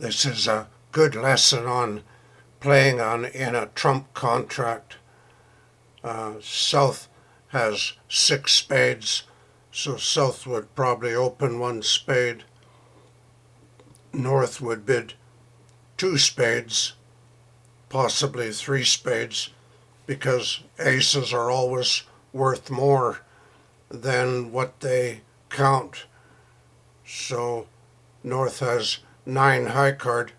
This is a good lesson on playing in a trump contract. South has 6 spades, so South would probably open 1 spade. North would bid 2 spades, possibly 3 spades, because aces are always worth more than what they count. So North has 9 high card,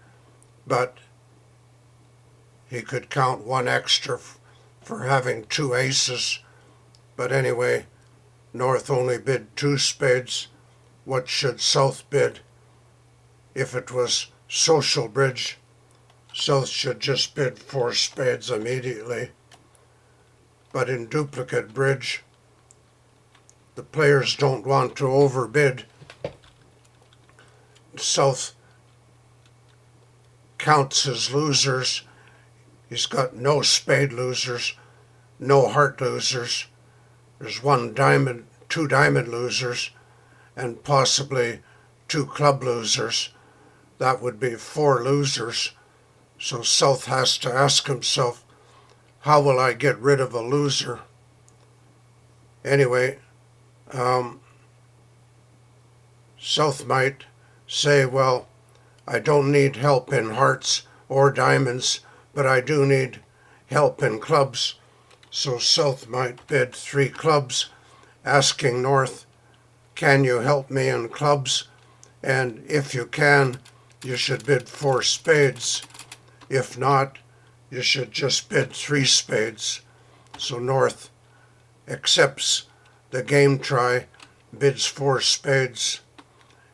but he could count 1 extra for having 2 aces. But anyway, North only bid 2 spades. What should South bid? If it was social bridge, South should just bid 4 spades immediately. But in duplicate bridge, the players don't want to overbid. South counts his losers. He's got no spade losers, no heart losers. There's 1 diamond, 2 diamond losers, and possibly 2 club losers. That would be 4 losers. So South has to ask himself, how will I get rid of a loser? Anyway, South might say, well, I don't need help in hearts or diamonds, but I do need help in clubs. So South might bid 3 clubs, asking North, can you help me in clubs? And if you can, you should bid 4 spades. If not, you should just bid 3 spades. So North accepts the game try, bids 4 spades.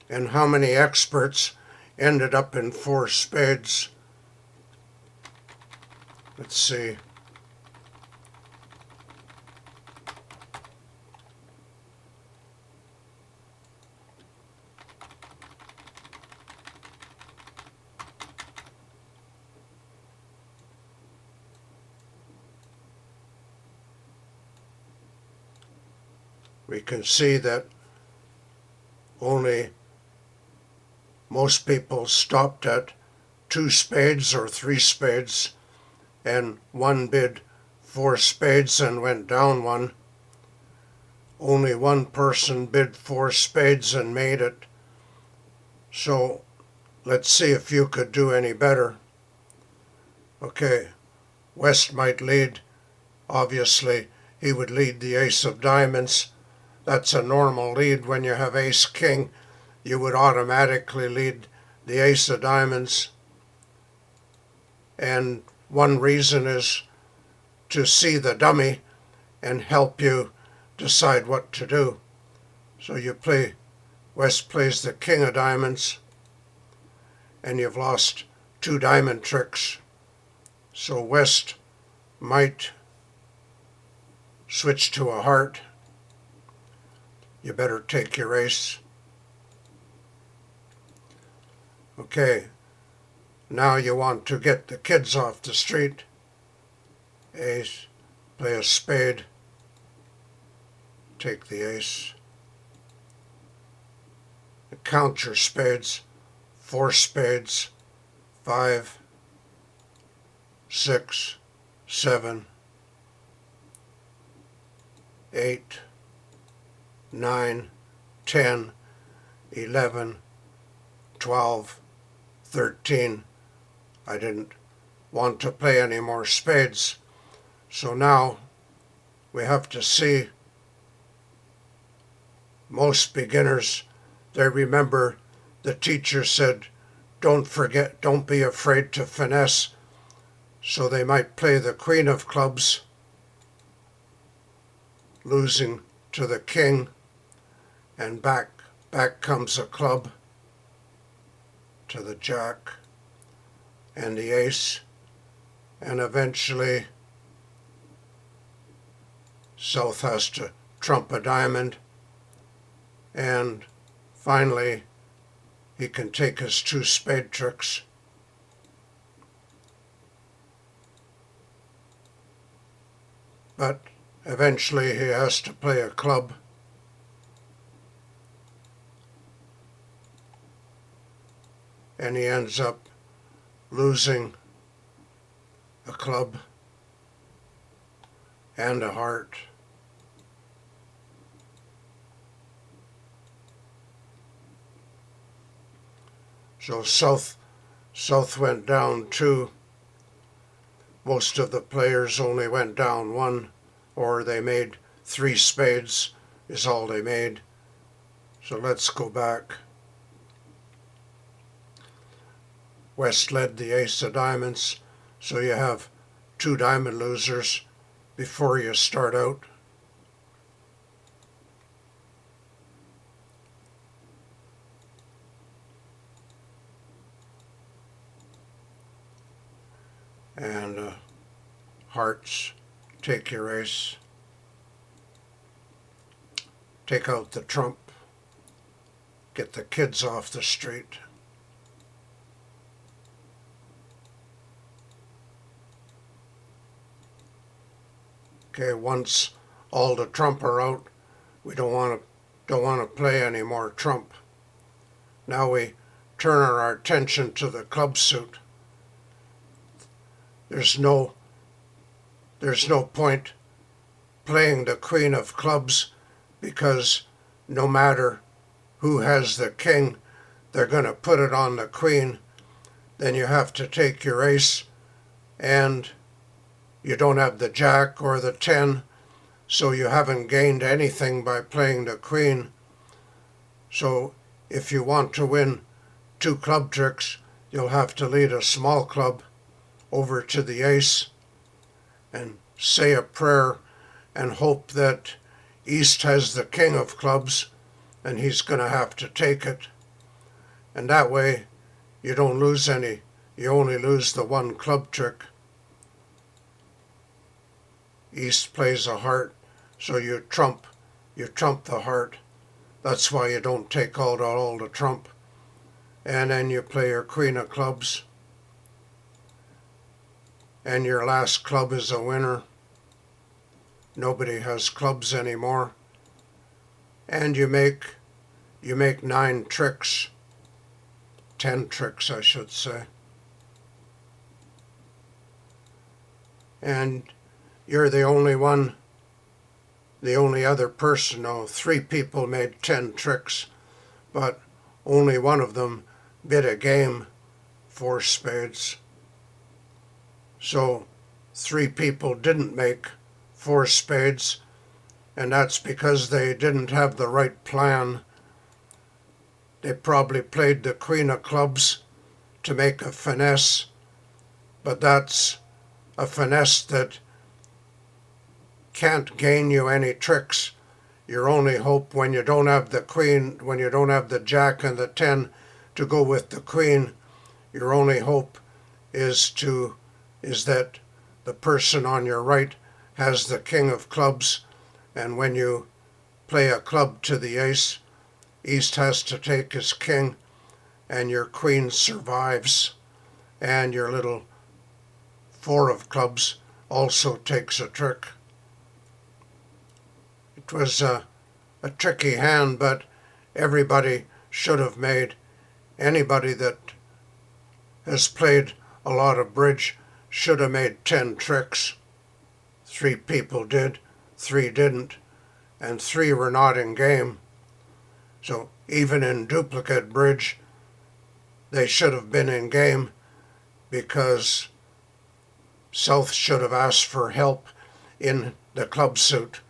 And how many experts ended up in 4 spades? Let's see. We can see that only most people stopped at 2 spades or 3 spades, and 1 bid 4 spades and went down 1. Only 1 person bid 4 spades and made it. So let's see if you could do any better. Okay, West might lead. Obviously, he would lead the ace of diamonds. That's a normal lead. When you have ace-king, you would automatically lead the ace of diamonds. And one reason is to see the dummy and help you decide what to do. So you play, West plays the king of diamonds, and you've lost 2 diamond tricks. So West might switch to a heart. You better take your ace. Okay, now you want to get the kids off the street. Ace, play a spade, take the ace. Count your spades. 4 spades, 5, 6, 7, 8, 9, 10, 11, 12, 13. I didn't want to play any more spades. So now we have to see. Most beginners, they remember the teacher said, don't be afraid to finesse. So they might play the queen of clubs, losing to the king, and back comes a club to the jack and the ace, and eventually South has to trump a diamond, and finally he can take his 2 spade tricks. But eventually he has to play a club. and he ends up losing a club and a heart. So South went down 2. Most of the players only went down 1, or they made 3 spades is all they made. So let's go back. West led the ace of diamonds, so you have 2 diamond losers before you start out. And hearts, take your ace, take out the trump, get the kids off the street. Okay, once all the trump are out, we don't want to play any more trump. Now we turn our attention to the club suit. There's no point playing the queen of clubs, because no matter who has the king, they're going to put it on the queen. Then you have to take your ace, and you don't have the jack or the 10, so you haven't gained anything by playing the queen. So if you want to win 2 club tricks, you'll have to lead a small club over to the ace and say a prayer and hope that East has the king of clubs and he's going to have to take it. And that way you don't lose any. You only lose the 1 club trick. East plays a heart, so you trump the heart. That's why you don't take out all the trump. And then you play your queen of clubs, and your last club is a winner. Nobody has clubs anymore. And you make 9 tricks, 10 tricks I should say. And you're the only one, the only other person. No, 3 people made 10 tricks, but only one of them bid a game 4 spades. So 3 people didn't make 4 spades, and that's because they didn't have the right plan. They probably played the queen of clubs to make a finesse, but that's a finesse that can't gain you any tricks. Your only hope when you don't have the queen, when you don't have the jack and the 10 to go with the queen, your only hope is that the person on your right has the king of clubs, and when you play a club to the ace, East has to take his king, and your queen survives, and your little 4 of clubs also takes a trick. It was a tricky hand, but everybody should have made. Anybody that has played a lot of bridge should have made 10 tricks. 3 people did, 3 didn't, and 3 were not in game. So even in duplicate bridge, they should have been in game, because South should have asked for help in the club suit.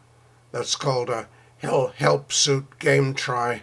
That's called a help suit game try.